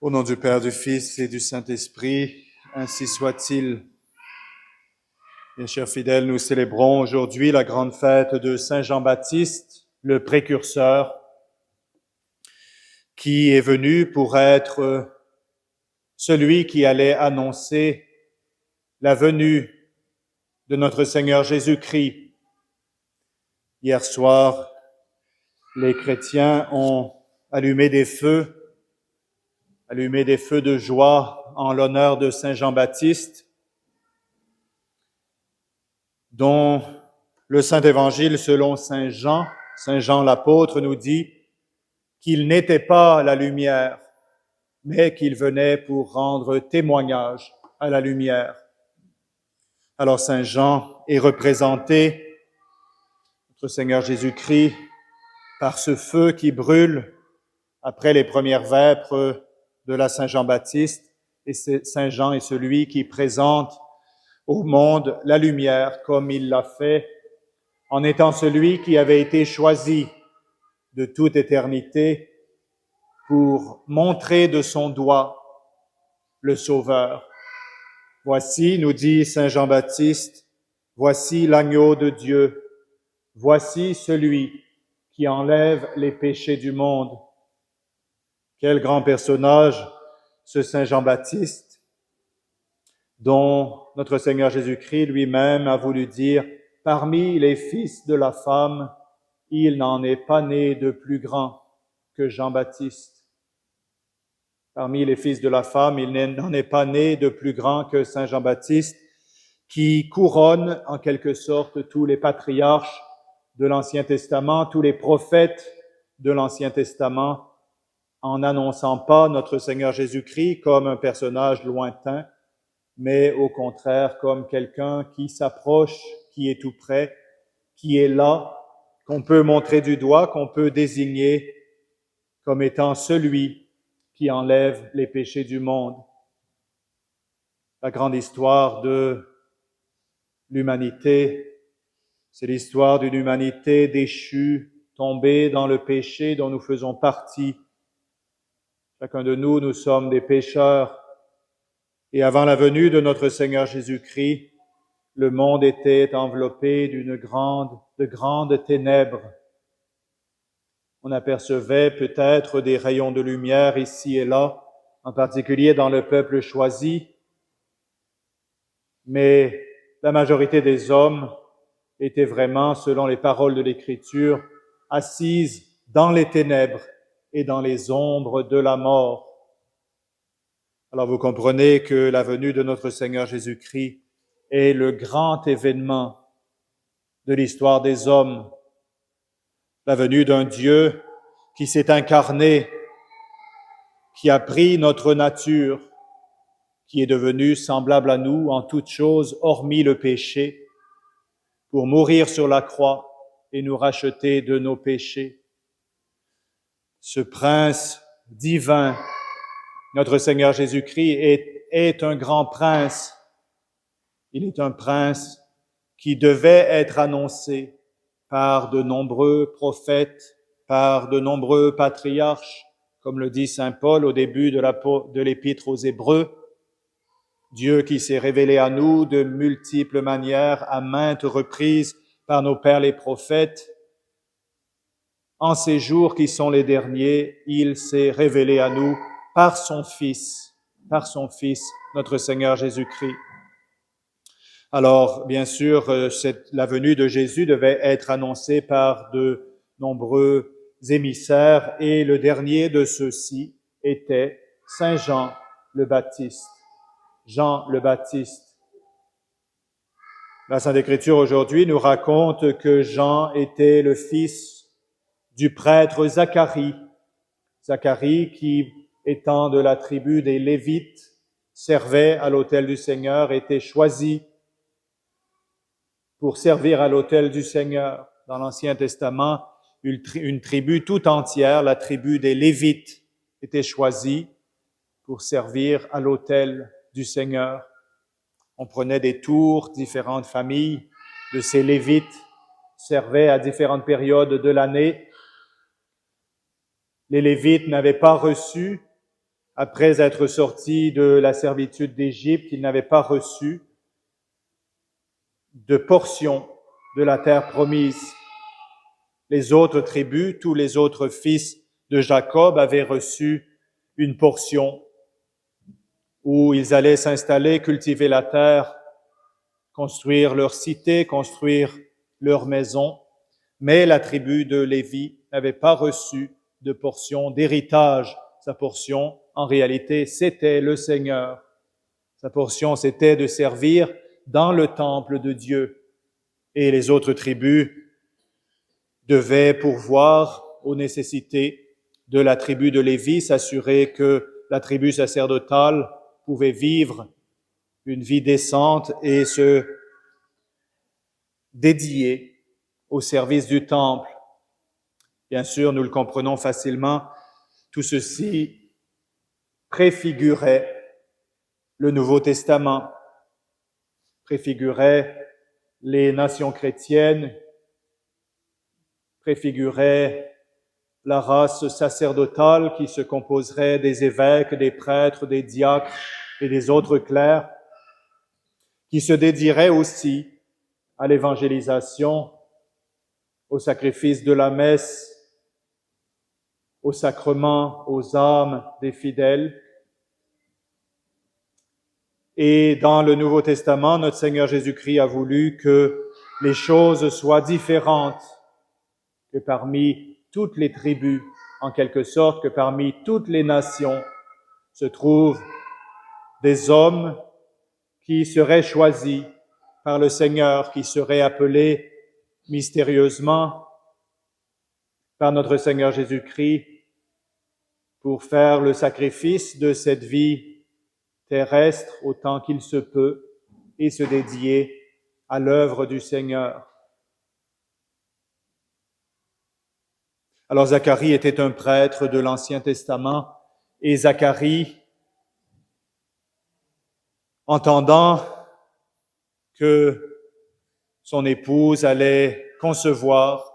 Au nom du Père, du Fils et du Saint-Esprit, ainsi soit-il. Bien chers fidèles, nous célébrons aujourd'hui la grande fête de Saint Jean-Baptiste, le précurseur, qui est venu pour être celui qui allait annoncer la venue de notre Seigneur Jésus-Christ. Hier soir, les chrétiens ont allumé des feux de joie en l'honneur de Saint Jean-Baptiste, dont le Saint-Évangile selon Saint Jean l'apôtre nous dit qu'il n'était pas la lumière, mais qu'il venait pour rendre témoignage à la lumière. Alors Saint Jean est représenté, notre Seigneur Jésus-Christ, par ce feu qui brûle après les premières vêpres de la Saint Jean-Baptiste, et Saint Jean est celui qui présente au monde la lumière comme il l'a fait en étant celui qui avait été choisi de toute éternité pour montrer de son doigt le Sauveur. Voici, nous dit Saint Jean-Baptiste, voici l'agneau de Dieu, voici celui qui enlève les péchés du monde. Quel grand personnage, ce Saint Jean-Baptiste, dont notre Seigneur Jésus-Christ lui-même a voulu dire « Parmi les fils de la femme, il n'en est pas né de plus grand que Jean-Baptiste. » Parmi les fils de la femme, il n'en est pas né de plus grand que Saint Jean-Baptiste, qui couronne en quelque sorte tous les patriarches de l'Ancien Testament, tous les prophètes de l'Ancien Testament, en n'annonçant pas notre Seigneur Jésus-Christ comme un personnage lointain, mais au contraire comme quelqu'un qui s'approche, qui est tout près, qui est là, qu'on peut montrer du doigt, qu'on peut désigner comme étant celui qui enlève les péchés du monde. La grande histoire de l'humanité, c'est l'histoire d'une humanité déchue, tombée dans le péché dont nous faisons partie. Chacun de nous, nous sommes des pécheurs. Et avant la venue de notre Seigneur Jésus-Christ, le monde était enveloppé de grandes ténèbres. On apercevait peut-être des rayons de lumière ici et là, en particulier dans le peuple choisi, mais la majorité des hommes étaient vraiment, selon les paroles de l'Écriture, assises dans les ténèbres et dans les ombres de la mort. Alors vous comprenez que la venue de notre Seigneur Jésus-Christ est le grand événement de l'histoire des hommes, la venue d'un Dieu qui s'est incarné, qui a pris notre nature, qui est devenu semblable à nous en toutes choses, hormis le péché, pour mourir sur la croix et nous racheter de nos péchés. Ce prince divin, notre Seigneur Jésus-Christ, est un grand prince. Il est un prince qui devait être annoncé par de nombreux prophètes, par de nombreux patriarches, comme le dit saint Paul au début de l'Épître aux Hébreux. Dieu qui s'est révélé à nous de multiples manières, à maintes reprises par nos pères les prophètes. En ces jours qui sont les derniers, il s'est révélé à nous par son Fils, notre Seigneur Jésus-Christ. Alors, bien sûr, la venue de Jésus devait être annoncée par de nombreux émissaires et le dernier de ceux-ci était Saint Jean le Baptiste. Jean le Baptiste. La Sainte Écriture aujourd'hui nous raconte que Jean était le fils du prêtre Zacharie. Zacharie qui, étant de la tribu des Lévites, servait à l'autel du Seigneur, était choisi pour servir à l'autel du Seigneur. Dans l'Ancien Testament, une tribu tout entière, la tribu des Lévites, était choisie pour servir à l'autel du Seigneur. On prenait des tours, différentes familles de ces Lévites servaient à différentes périodes de l'année. Les Lévites n'avaient pas reçu après être sortis de la servitude d'Égypte, ils n'avaient pas reçu de portion de la terre promise. Les autres tribus, tous les autres fils de Jacob avaient reçu une portion où ils allaient s'installer, cultiver la terre, construire leur cité, construire leur maison. Mais la tribu de Lévi n'avait pas reçu de portion d'héritage. Sa portion, en réalité, c'était le Seigneur. Sa portion, c'était de servir dans le temple de Dieu. Et les autres tribus devaient pourvoir aux nécessités de la tribu de Lévi, s'assurer que la tribu sacerdotale pouvait vivre une vie décente et se dédier au service du temple. Bien sûr, nous le comprenons facilement, tout ceci préfigurait le Nouveau Testament, préfigurait les nations chrétiennes, préfigurait la race sacerdotale qui se composerait des évêques, des prêtres, des diacres et des autres clercs, qui se dédierait aussi à l'évangélisation, au sacrifice de la messe, au sacrement, aux âmes des fidèles. Et dans le Nouveau Testament, notre Seigneur Jésus-Christ a voulu que les choses soient différentes, que parmi toutes les tribus, en quelque sorte, que parmi toutes les nations se trouvent des hommes qui seraient choisis par le Seigneur, qui seraient appelés mystérieusement par notre Seigneur Jésus-Christ pour faire le sacrifice de cette vie terrestre autant qu'il se peut et se dédier à l'œuvre du Seigneur. Alors Zacharie était un prêtre de l'Ancien Testament et Zacharie, entendant que son épouse allait concevoir,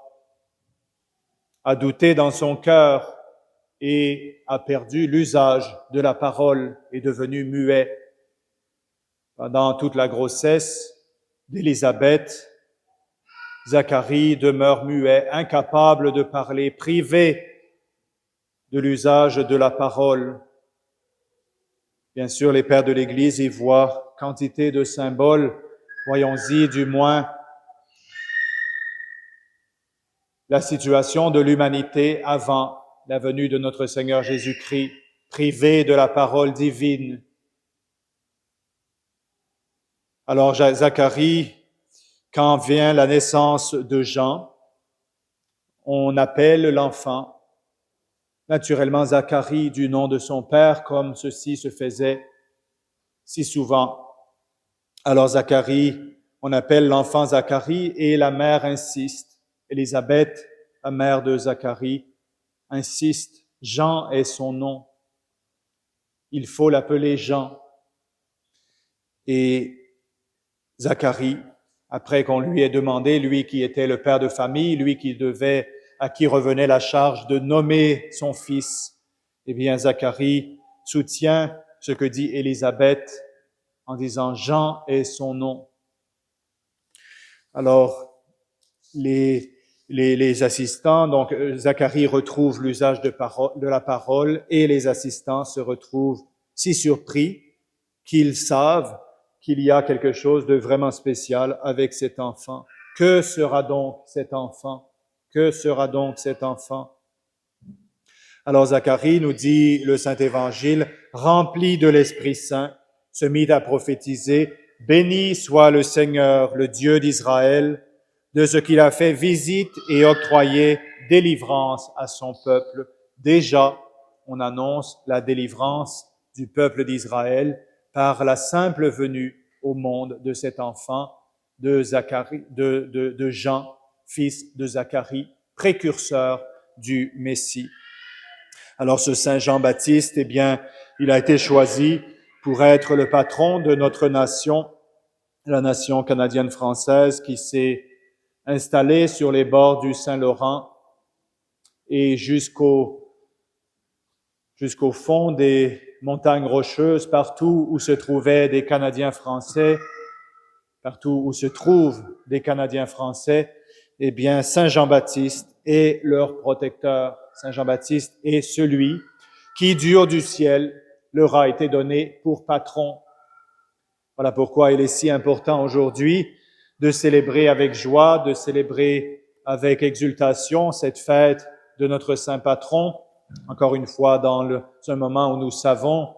a douté dans son cœur et a perdu l'usage de la parole, est devenu muet. Pendant toute la grossesse d'Élisabeth, Zacharie demeure muet, incapable de parler, privé de l'usage de la parole. Bien sûr, les pères de l'Église y voient quantité de symboles. Voyons-y du moins la situation de l'humanité avant la venue de notre Seigneur Jésus-Christ, privé de la parole divine. Alors Zacharie, quand vient la naissance de Jean, on appelle l'enfant naturellement Zacharie du nom de son père, comme ceci se faisait si souvent. Alors Zacharie, on appelle l'enfant Zacharie et la mère insiste. Élisabeth, la mère de Zacharie, insiste. Jean est son nom. Il faut l'appeler Jean. Et Zacharie, après qu'on lui ait demandé, lui qui était le père de famille, lui à qui revenait la charge de nommer son fils, eh bien Zacharie soutient ce que dit Élisabeth en disant Jean est son nom. Alors, les assistants, donc Zacharie retrouve l'usage de la parole et les assistants se retrouvent si surpris qu'ils savent qu'il y a quelque chose de vraiment spécial avec cet enfant. Que sera donc cet enfant? Que sera donc cet enfant? Alors Zacharie, nous dit le Saint-Évangile, rempli de l'Esprit Saint, se mit à prophétiser, « Béni soit le Seigneur, le Dieu d'Israël, de ce qu'il a fait visite et octroyé délivrance à son peuple. » Déjà, on annonce la délivrance du peuple d'Israël par la simple venue au monde de cet enfant, de Jean, fils de Zacharie, précurseur du Messie. Alors ce Saint Jean-Baptiste, eh bien, il a été choisi pour être le patron de notre nation, la nation canadienne-française qui s'est installée sur les bords du Saint-Laurent et jusqu'au fond des montagnes rocheuses, partout où se trouvaient des Canadiens français, partout où se trouvent des Canadiens français, eh bien, Saint Jean-Baptiste est leur protecteur. Saint Jean-Baptiste est celui qui, du haut du ciel, leur a été donné pour patron. Voilà pourquoi il est si important aujourd'hui de célébrer avec joie, de célébrer avec exultation cette fête de notre Saint Patron. Encore une fois, dans un moment où nous savons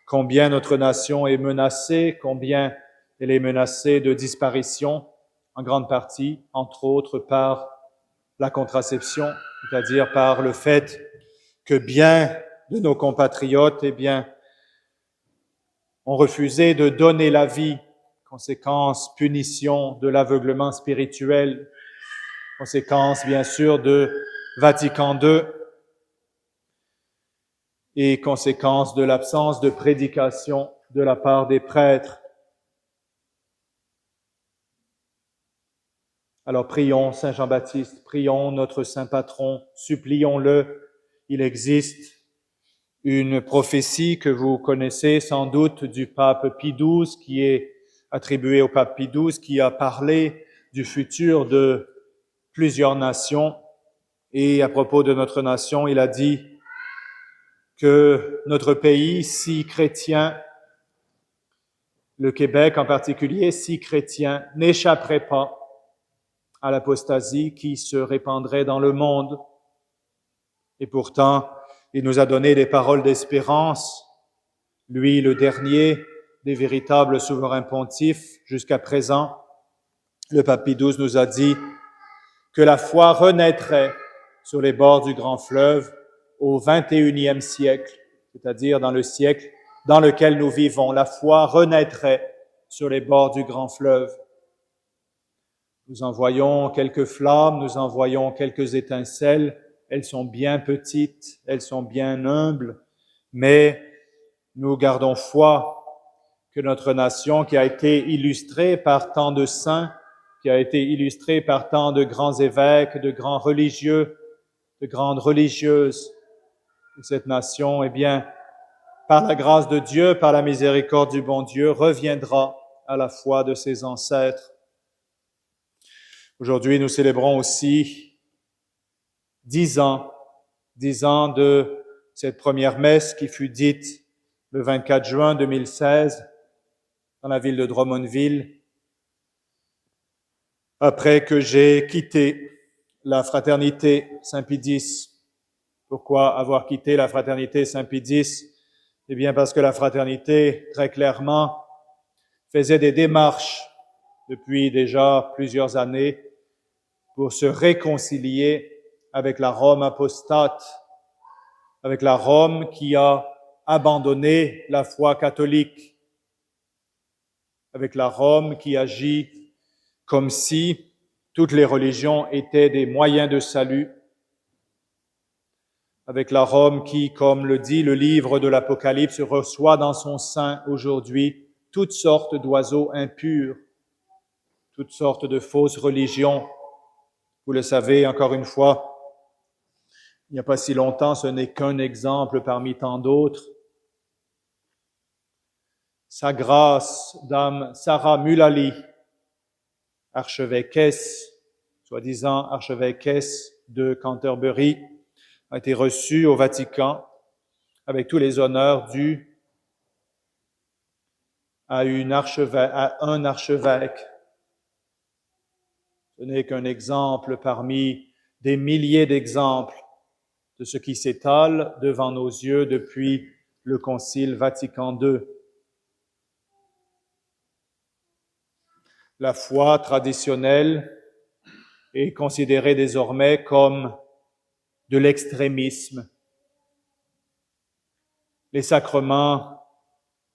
combien notre nation est menacée, combien elle est menacée de disparition, en grande partie, entre autres, par la contraception, c'est-à-dire par le fait que bien de nos compatriotes, eh bien, ont refusé de donner la vie, conséquence, punition de l'aveuglement spirituel, conséquence, bien sûr, de Vatican II et conséquence de l'absence de prédication de la part des prêtres. Alors prions Saint Jean-Baptiste, prions notre Saint Patron, supplions-le. Il existe une prophétie que vous connaissez sans doute du pape Pie XII, qui est attribuée au pape Pie XII, qui a parlé du futur de plusieurs nations. Et à propos de notre nation, il a dit que notre pays, si chrétien, le Québec en particulier, si chrétien, n'échapperait pas à l'apostasie qui se répandrait dans le monde. Et pourtant, il nous a donné des paroles d'espérance, lui, le dernier des véritables souverains pontifes jusqu'à présent. Le pape Pie XII nous a dit que la foi renaîtrait sur les bords du grand fleuve au XXIe siècle, c'est-à-dire dans le siècle dans lequel nous vivons. La foi renaîtrait sur les bords du grand fleuve. Nous en voyons quelques flammes, nous en voyons quelques étincelles. Elles sont bien petites, elles sont bien humbles, mais nous gardons foi que notre nation, qui a été illustrée par tant de saints, qui a été illustrée par tant de grands évêques, de grands religieux, de grandes religieuses, cette nation, eh bien, par la grâce de Dieu, par la miséricorde du bon Dieu, reviendra à la foi de ses ancêtres. Aujourd'hui, nous célébrons aussi 10 ans de cette première messe qui fut dite le 24 juin 2016 dans la ville de Drummondville, après que j'ai quitté la fraternité Saint-Pie X. Pourquoi avoir quitté la fraternité Saint-Pie X? Eh bien, parce que la fraternité, très clairement, faisait des démarches depuis déjà plusieurs années pour se réconcilier avec la Rome apostate, avec la Rome qui a abandonné la foi catholique, avec la Rome qui agit comme si toutes les religions étaient des moyens de salut, avec la Rome qui, comme le dit le livre de l'Apocalypse, reçoit dans son sein aujourd'hui toutes sortes d'oiseaux impurs, toutes sortes de fausses religions. Vous le savez, encore une fois, il n'y a pas si longtemps, ce n'est qu'un exemple parmi tant d'autres. Sa grâce, Dame Sarah Mullally, archevêquesse, soi-disant archevêquesse de Canterbury, a été reçue au Vatican avec tous les honneurs dus à un archevêque. Ce n'est qu'un exemple parmi des milliers d'exemples de ce qui s'étale devant nos yeux depuis le Concile Vatican II. La foi traditionnelle est considérée désormais comme de l'extrémisme. Les sacrements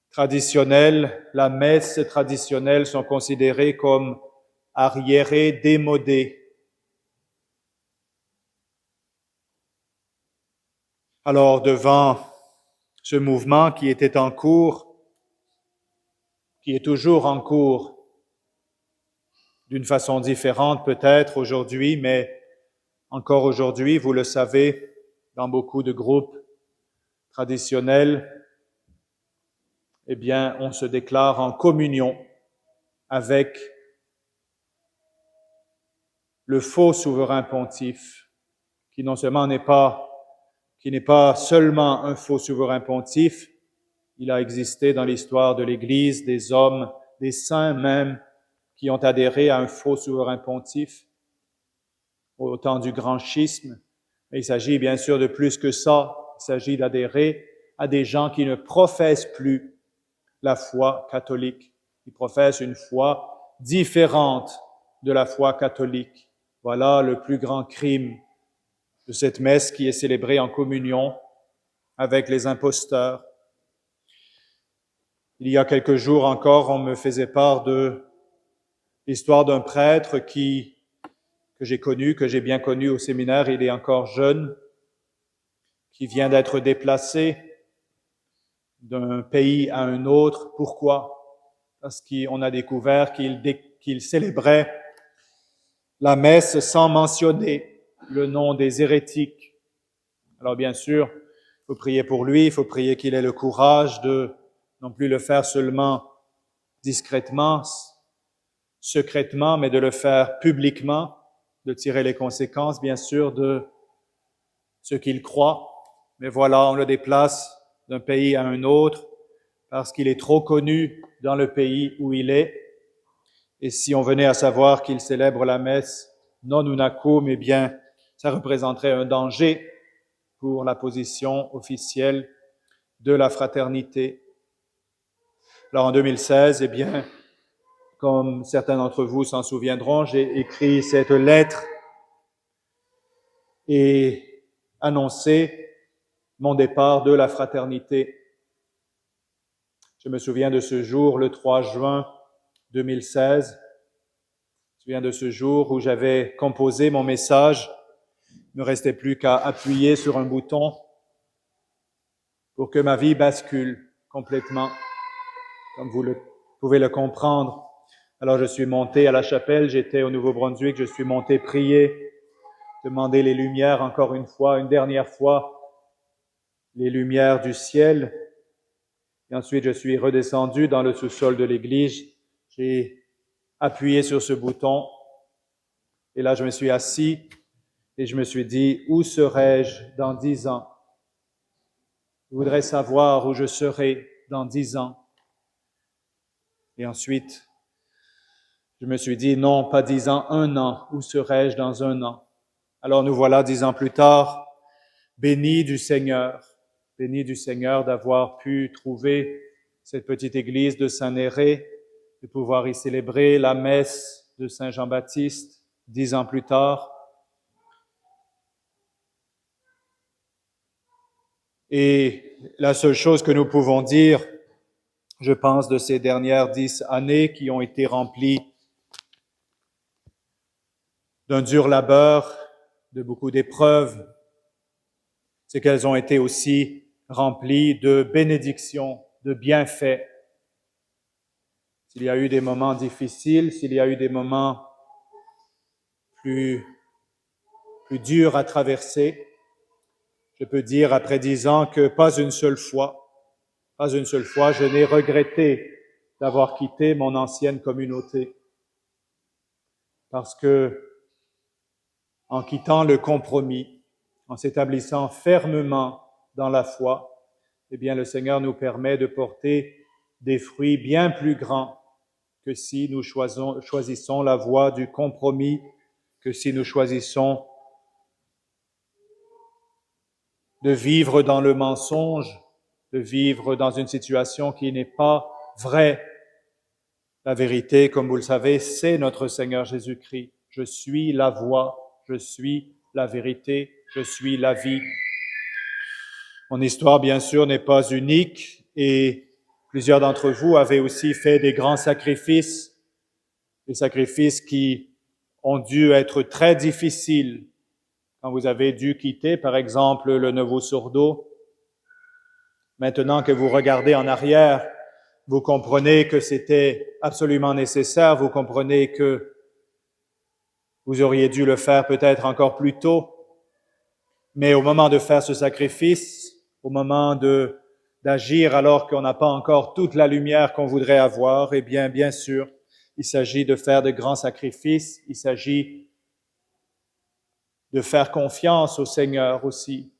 traditionnels, la messe traditionnelle sont considérés comme arriérés, démodés. Alors, devant ce mouvement qui était en cours, qui est toujours en cours, d'une façon différente peut-être aujourd'hui, mais encore aujourd'hui, vous le savez, dans beaucoup de groupes traditionnels, eh bien, on se déclare en communion avec le faux souverain pontife, qui non seulement n'est pas seulement un faux souverain pontife, il a existé dans l'histoire de l'Église des hommes, des saints même, qui ont adhéré à un faux souverain pontife au temps du grand schisme. Mais il s'agit bien sûr de plus que ça. Il s'agit d'adhérer à des gens qui ne professent plus la foi catholique. Ils professent une foi différente de la foi catholique. Voilà le plus grand crime de cette messe qui est célébrée en communion avec les imposteurs. Il y a quelques jours encore, on me faisait part de l'histoire d'un prêtre que j'ai bien connu au séminaire, il est encore jeune, qui vient d'être déplacé d'un pays à un autre. Pourquoi? Parce qu'on a découvert qu'il célébrait la messe sans mentionner le nom des hérétiques. Alors bien sûr, il faut prier pour lui, il faut prier qu'il ait le courage de non plus le faire seulement discrètement, secrètement, mais de le faire publiquement, de tirer les conséquences, bien sûr, de ce qu'il croit. Mais voilà, on le déplace d'un pays à un autre parce qu'il est trop connu dans le pays où il est. Et si on venait à savoir qu'il célèbre la messe non unacum, eh bien, ça représenterait un danger pour la position officielle de la fraternité. Alors en 2016, eh bien, comme certains d'entre vous s'en souviendront, j'ai écrit cette lettre et annoncé mon départ de la fraternité. Je me souviens de ce jour, le 3 juin 2016. Je me souviens de ce jour où j'avais composé mon message. Il ne restait plus qu'à appuyer sur un bouton pour que ma vie bascule complètement, comme vous pouvez le comprendre. Alors je suis monté à la chapelle, j'étais au Nouveau-Brunswick, je suis monté prier, demander les lumières encore une fois, une dernière fois, les lumières du ciel. Et ensuite je suis redescendu dans le sous-sol de l'église, j'ai appuyé sur ce bouton et là je me suis assis et je me suis dit, où serai-je dans 10 ans? Je voudrais savoir où je serai dans 10 ans. Et ensuite, je me suis dit, non, pas 10 ans, 1 an. Où serai-je dans 1 an? Alors nous voilà 10 ans plus tard, bénis du Seigneur d'avoir pu trouver cette petite église de Saint-Néré, de pouvoir y célébrer la messe de Saint Jean-Baptiste 10 ans plus tard. Et la seule chose que nous pouvons dire, je pense, de ces dernières 10 années qui ont été remplies d'un dur labeur, de beaucoup d'épreuves, c'est qu'elles ont été aussi remplies de bénédictions, de bienfaits. S'il y a eu des moments difficiles, s'il y a eu des moments plus durs à traverser, je peux dire après 10 ans que pas une seule fois, je n'ai regretté d'avoir quitté mon ancienne communauté. Parce que, en quittant le compromis, en s'établissant fermement dans la foi, eh bien, le Seigneur nous permet de porter des fruits bien plus grands que si nous choisissons la voie du compromis, que si nous choisissons de vivre dans le mensonge, de vivre dans une situation qui n'est pas vraie. La vérité, comme vous le savez, c'est notre Seigneur Jésus-Christ. Je suis la voie, je suis la vérité, je suis la vie. Mon histoire, bien sûr, n'est pas unique et plusieurs d'entre vous avaient aussi fait des grands sacrifices, des sacrifices qui ont dû être très difficiles quand vous avez dû quitter, par exemple, le Neuvos-sur-Daux. Maintenant que vous regardez en arrière, vous comprenez que c'était absolument nécessaire, vous comprenez que vous auriez dû le faire peut-être encore plus tôt. Mais au moment de faire ce sacrifice, au moment de d'agir alors qu'on n'a pas encore toute la lumière qu'on voudrait avoir? Eh bien sûr, il s'agit de faire de grands sacrifices, il s'agit de faire confiance au Seigneur aussi.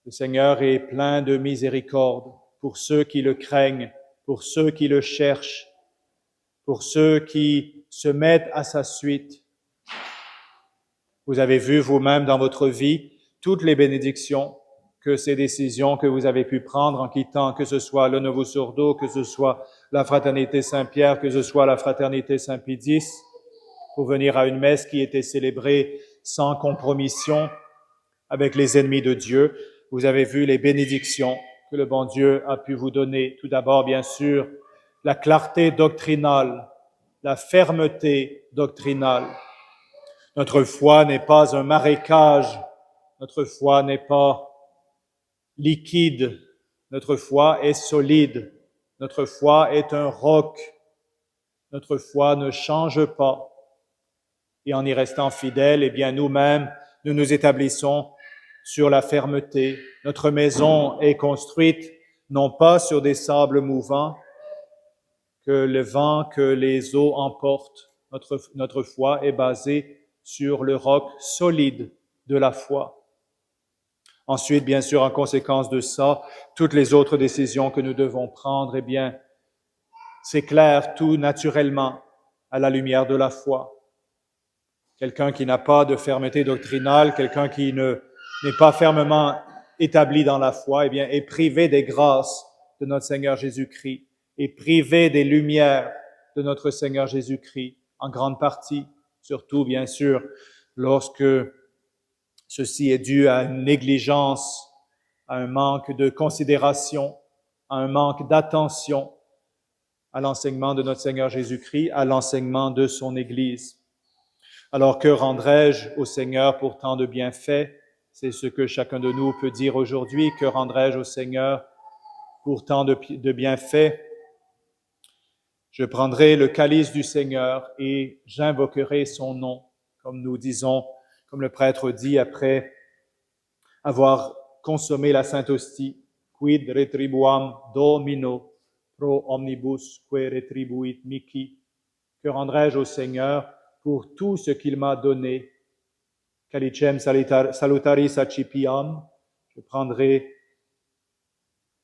Le Seigneur est plein de miséricorde pour ceux qui le craignent, pour ceux qui le cherchent, pour ceux qui se mettent à sa suite. Vous avez vu vous-même dans votre vie toutes les bénédictions que ces décisions que vous avez pu prendre en quittant, que ce soit le Novus Ordo, que ce soit la Fraternité Saint-Pierre, que ce soit la Fraternité Saint-Pédis, pour venir à une messe qui était célébrée sans compromission avec les ennemis de Dieu. Vous avez vu les bénédictions que le bon Dieu a pu vous donner. Tout d'abord, bien sûr, la clarté doctrinale, la fermeté doctrinale. Notre foi n'est pas un marécage, notre foi n'est pas liquide, notre foi est solide, notre foi est un roc, notre foi ne change pas. Et en y restant fidèles, eh bien nous-mêmes, nous nous établissons sur la fermeté. Notre maison est construite non pas sur des sables mouvants que le vent, que les eaux emportent. Notre foi est basée sur le roc solide de la foi. Ensuite, bien sûr, en conséquence de ça, toutes les autres décisions que nous devons prendre, eh bien, s'éclairent tout naturellement à la lumière de la foi. Quelqu'un qui n'a pas de fermeté doctrinale, quelqu'un qui n'est pas fermement établi dans la foi, eh bien, est privé des grâces de notre Seigneur Jésus-Christ, est privé des lumières de notre Seigneur Jésus-Christ, en grande partie, surtout, bien sûr, lorsque ceci est dû à une négligence, à un manque de considération, à un manque d'attention à l'enseignement de notre Seigneur Jésus-Christ, à l'enseignement de son Église. Alors que rendrai-je au Seigneur pour tant de bienfaits? C'est ce que chacun de nous peut dire aujourd'hui. Que rendrai-je au Seigneur pour tant de bienfaits? Je prendrai le calice du Seigneur et j'invoquerai son nom, comme nous disons, comme le prêtre dit après avoir consommé la Sainte Hostie, quid retribuam Domino pro omnibus que retribuit mihi. Que rendrai-je au Seigneur pour tout ce qu'il m'a donné? Calicem salutaris accipiam. Je prendrai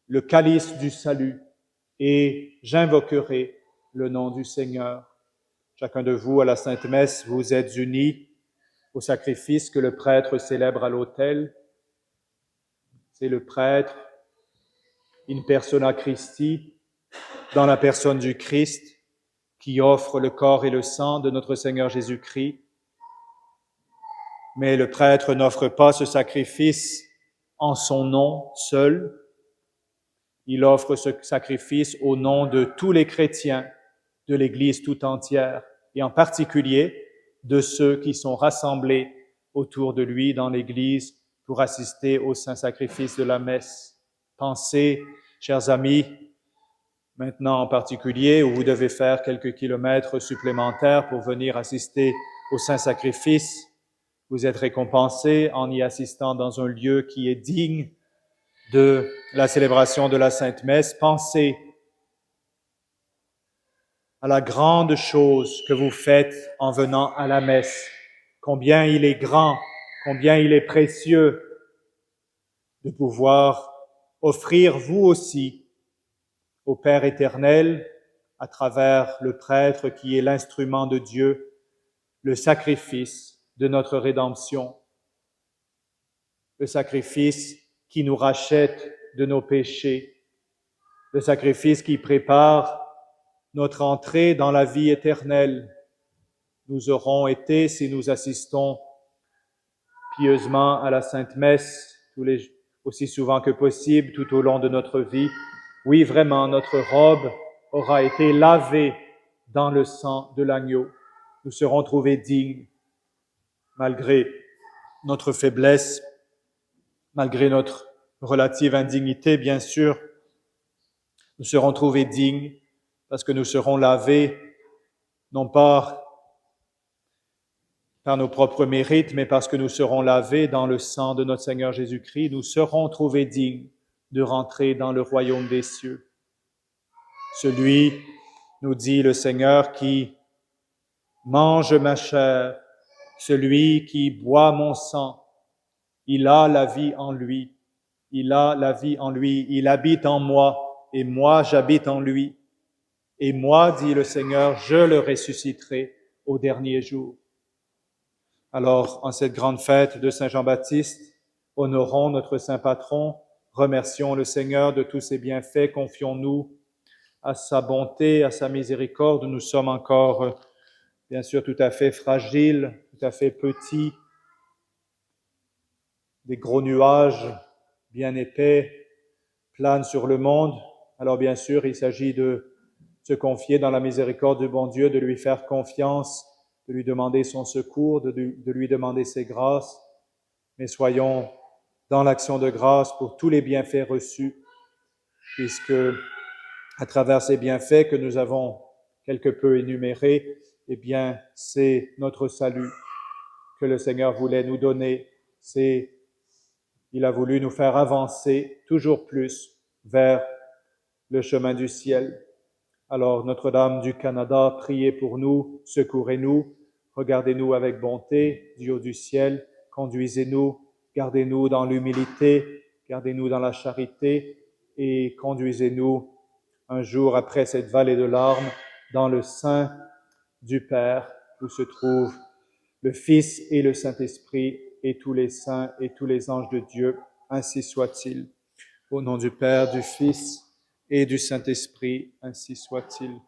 le calice du salut et j'invoquerai le nom du Seigneur. Chacun de vous, à la Sainte Messe, vous êtes unis au sacrifice que le prêtre célèbre à l'autel. C'est le prêtre, in persona Christi, dans la personne du Christ, qui offre le corps et le sang de notre Seigneur Jésus-Christ. Mais le prêtre n'offre pas ce sacrifice en son nom seul. Il offre ce sacrifice au nom de tous les chrétiens de l'Église tout entière, et en particulier de ceux qui sont rassemblés autour de lui dans l'Église pour assister au saint sacrifice de la messe. Pensez, chers amis, maintenant en particulier, où vous devez faire quelques kilomètres supplémentaires pour venir assister au saint sacrifice, vous êtes récompensés en y assistant dans un lieu qui est digne de la célébration de la Sainte Messe. Pensez à la grande chose que vous faites en venant à la messe. Combien il est grand, combien il est précieux de pouvoir offrir vous aussi au Père éternel, à travers le prêtre qui est l'instrument de Dieu, le sacrifice de notre rédemption, le sacrifice qui nous rachète de nos péchés, le sacrifice qui prépare notre entrée dans la vie éternelle. Nous aurons été, si nous assistons pieusement à la Sainte Messe, aussi souvent que possible, tout au long de notre vie, oui, vraiment, notre robe aura été lavée dans le sang de l'agneau. Nous serons trouvés dignes, malgré notre faiblesse, malgré notre relative indignité, bien sûr. Nous serons trouvés dignes parce que nous serons lavés, non pas par nos propres mérites, mais parce que nous serons lavés dans le sang de notre Seigneur Jésus-Christ. Nous serons trouvés dignes de rentrer dans le royaume des cieux. Celui, nous dit le Seigneur, qui mange ma chair, celui qui boit mon sang, il a la vie en lui. Il a la vie en lui. Il habite en moi et moi j'habite en lui. Et moi, dit le Seigneur, je le ressusciterai au dernier jour. Alors, en cette grande fête de Saint Jean-Baptiste, honorons notre Saint Patron, remercions le Seigneur de tous ses bienfaits, confions-nous à sa bonté, à sa miséricorde. Nous sommes encore, bien sûr, tout à fait fragiles, tout à fait petits, des gros nuages bien épais planent sur le monde. Alors bien sûr, il s'agit de se confier dans la miséricorde du bon Dieu, de lui faire confiance, de lui demander son secours, de lui demander ses grâces. Mais soyons dans l'action de grâce pour tous les bienfaits reçus, puisque à travers ces bienfaits que nous avons quelque peu énumérés, eh bien, c'est notre salut que le Seigneur voulait nous donner. Il a voulu nous faire avancer toujours plus vers le chemin du ciel. Alors, Notre-Dame du Canada, priez pour nous, secourez-nous, regardez-nous avec bonté du haut du ciel, conduisez-nous, gardez-nous dans l'humilité, gardez-nous dans la charité et conduisez-nous un jour après cette vallée de larmes dans le sein du Père où se trouvent le Fils et le Saint-Esprit et tous les saints et tous les anges de Dieu. Ainsi soit-il. Au nom du Père, du Fils et du Saint-Esprit, ainsi soit-il.